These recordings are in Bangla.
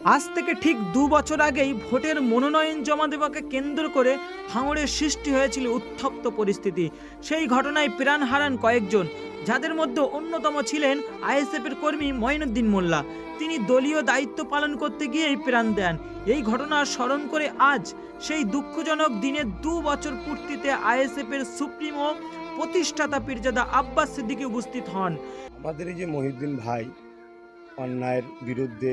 আজ থেকে ঠিক ২ বছর আগেই ভোটের মনোনয়ন জমা দেওয়াকে কেন্দ্র করে ভাঙড়ের সৃষ্টি হয়েছিল উত্তপ্ত পরিস্থিতি। সেই ঘটনায় প্রাণ হারান কয়েকজন, যাদের মধ্যে অন্যতম ছিলেন আইএসএফের কর্মী মঈনুদ্দিন মোল্লা। তিনি দলীয় দায়িত্ব পালন করতে গিয়েই প্রাণ দেন। এই ঘটনা স্মরণ করে আজ সেই দুঃখজনক দিনে ২ বছর পূর্তিতে আইএসএফের সুপ্রিমো প্রতিষ্ঠাতা পীরজাদা আব্বাস সিদ্দিকী উপস্থিত হন। আমাদের এই যে মহিউদ্দিন ভাই অন্যায়ের বিরুদ্ধে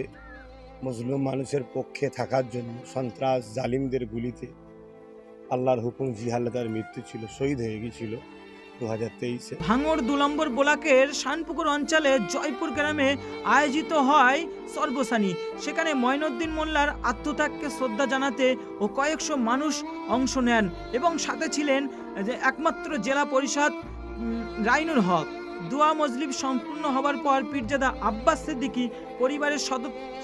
মজলুম মানুষের পক্ষে থাকার জন্য সন্ত্রাস জালিমদের গুলিতে আল্লাহর হুকুম জিহালে তার মৃত্যু ছিল, শহীদ হয়ে গিয়েছিল 2023-এ। ভাঙড় ২ নম্বর ব্লকের শানপুকুর অঞ্চলে জয়পুর গ্রামে আয়োজিত হয় সর্বসানী। সেখানে মঈনুদ্দিন মোল্লার আত্মত্যাগকে শ্রদ্ধা জানাতে ও কয়েকশো মানুষ অংশ নেন এবং সাথে ছিলেন যে একমাত্র জেলা পরিষদ রাইনুর হক। দোয়া মজলিস সম্পূর্ণ হবার পর পীরজাদা আব্বাস সিদ্দিকী পরিবারের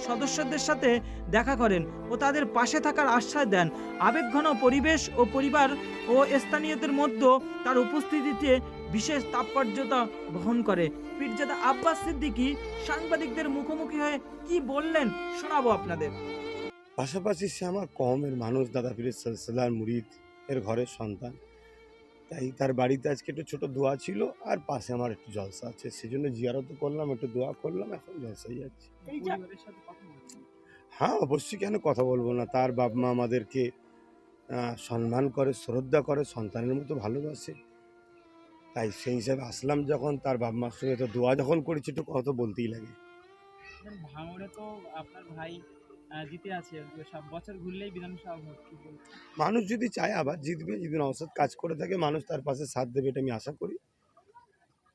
সদস্যদের সাথে দেখা করেন ও তাদের পাশে থাকার আশ্বাস দেন। আবেগঘন পরিবেশ ও পরিবার ও স্থানীয়দের মধ্যে তার উপস্থিতিতে বিশেষ তাৎপর্যতা বহন করে। পীরজাদা আব্বাস সিদ্দিকী সাংবাদিকদের মুখোমুখি হয়ে কি বললেন শোনাবো আপনাদের। পাশাপাশি সে আমার কওমের মানুষ, দাদা পীরের সিলসিলার মুরিদ এর ঘরের সন্তান, তাই তার বাড়িতে আজকে একটু ছোট দোয়া ছিল আর পাশে আমার একটু জলসা আছে, সেজন্য জিয়ারত করলাম, একটু দোয়া করলাম, এখন জলসাই যাচ্ছে। হ্যাঁ, অবশ্যই, কেন কথা বলবো না। তার বাপ মা আমাদেরকে সম্মান করে, শ্রদ্ধা করে, সন্তানের মতো ভালোবাসে। তাই সেই হিসাবে আসলাম যখন, তার বাপ মার সঙ্গে তো দোয়া যখন করেছি, একটু কথা বলতেই লাগে। ভাঙড়ে তো আপনার ভাই জিতে আছে, সব বছর ঘুরলেই বিধানসভা ভোট, কি বলবো? মানুষ যদি চায় আবার জিতবে, যদি নওশাদ কাজ করে থাকে মানুষ তার পাশে সাথ দেবে, এটা আমি আশা করি।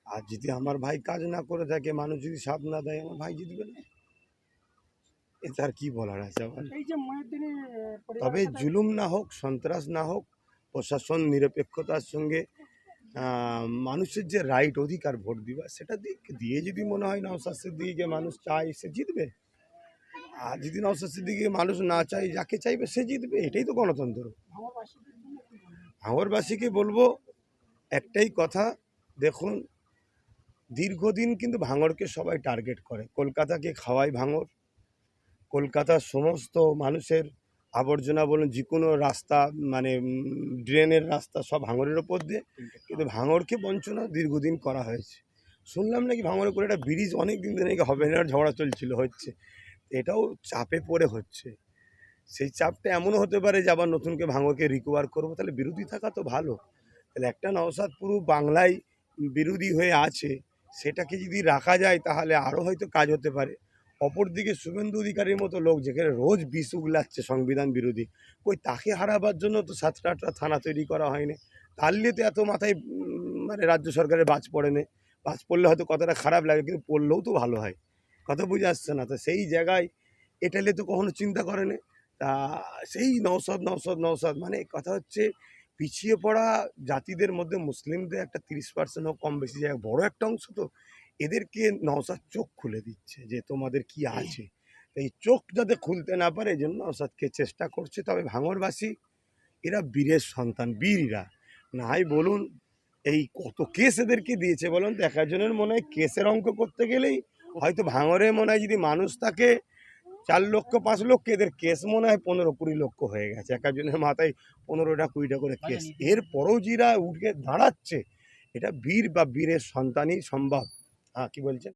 আর যদি আমার ভাই কাজ না করে থাকে, মানুষ যদি সাথ না দেয়, আমার ভাই জিতবে না। এটা আর কি বলার আছে আবার। তবে জুলুম না হোক, সন্ত্রাস না হোক, প্রশাসন নিরপেক্ষতার সঙ্গে মানুষের যে রাইট, অধিকার ভোট দিবা, সেটা দিয়ে যদি মনে হয় নওশাদ সিদ্দিকীকে মানুষ চায়, সে জিতবে। আর যদি নওশাদ সিদ্দিকীকে মানুষ না চায়, যাকে চাইবে সে জিতবে, এটাই তো গণতন্ত্র। ভাঙড়বাসীকে বলবো একটাই কথা, দেখুন, দীর্ঘদিন কিন্তু ভাঙড়কে সবাই টার্গেট করে। কলকাতাকে খাওয়ায় ভাঙড়, কলকাতার সমস্ত মানুষের আবর্জনা বলুন, যে কোনো রাস্তা, মানে ড্রেনের রাস্তা সব ভাঙড়ের ওপর দিয়ে, কিন্তু ভাঙড়কে বঞ্চনা দীর্ঘদিন করা হয়েছে। শুনলাম নাকি ভাঙড়ে করে একটা ব্রিজ অনেক দিন ধরে নাকি হবে না, ঝগড়া চলছিল, হচ্ছে। এটাও চাপে পড়ে হচ্ছে। সেই চাপটা এমনও হতে পারে যে আবার নতুনকে ভাঙড়কে রিকভার করবো, তাহলে বিরোধী থাকা তো ভালো। তাহলে একটা নওশাদ পুরো বাংলায় বিরোধী হয়ে আছে, সেটাকে যদি রাখা যায় তাহলে আরও হয়তো কাজ হতে পারে। অপরদিকে শুভেন্দু অধিকারীর মতো লোক, যেখানে রোজ বিষ উগলাচ্ছে সংবিধান বিরোধী, কই তাকে হারাবার জন্য তো 7টা থানা তৈরি করা হয়নি। তাহলে তো এত মাথায় মানে রাজ্য সরকারের বাজ পড়ে না। বাজ পড়লে হয়তো কথাটা খারাপ লাগে, কিন্তু পড়লেও তো ভালো হয়। কথা বুঝে আসছে না? তো সেই জায়গায় এটালে তো কখনো চিন্তা করে না। তা সেই নওশাদ নওশাদ নওশাদ, মানে কথা হচ্ছে, পিছিয়ে পড়া জাতিদের মধ্যে মুসলিমদের একটা 30% হোক কম বেশি জায়গা, বড় একটা অংশ তো, এদেরকে নওশাদ চোখ খুলে দিচ্ছে যে তোমাদের কি আছে। এই চোখ যাতে খুলতে না পারে, এই জন্য নওশাদকে চেষ্টা করছে। তবে ভাঙড়বাসী এরা বীরের সন্তান, বীররা নাই বলুন। এই কত কেস এদেরকে দিয়েছে বলুন তো, এক একজনের মনে হয় কেসের অঙ্ক করতে গেলেই হয়তো ভাঙড়ে মনে হয় যদি মানুষ থাকে 4 লক্ষ 5 লক্ষ, এদের কেস মনে হয় 15-20 লক্ষ হয়ে গেছে। এক একজনের মাথায় 15টা 20টা করে কেস। এরপরেও যারা উঠে দাঁড়াচ্ছে, এটা বীর বা বীরের সন্তানই সম্ভব। হ্যাঁ, কি বলছেন?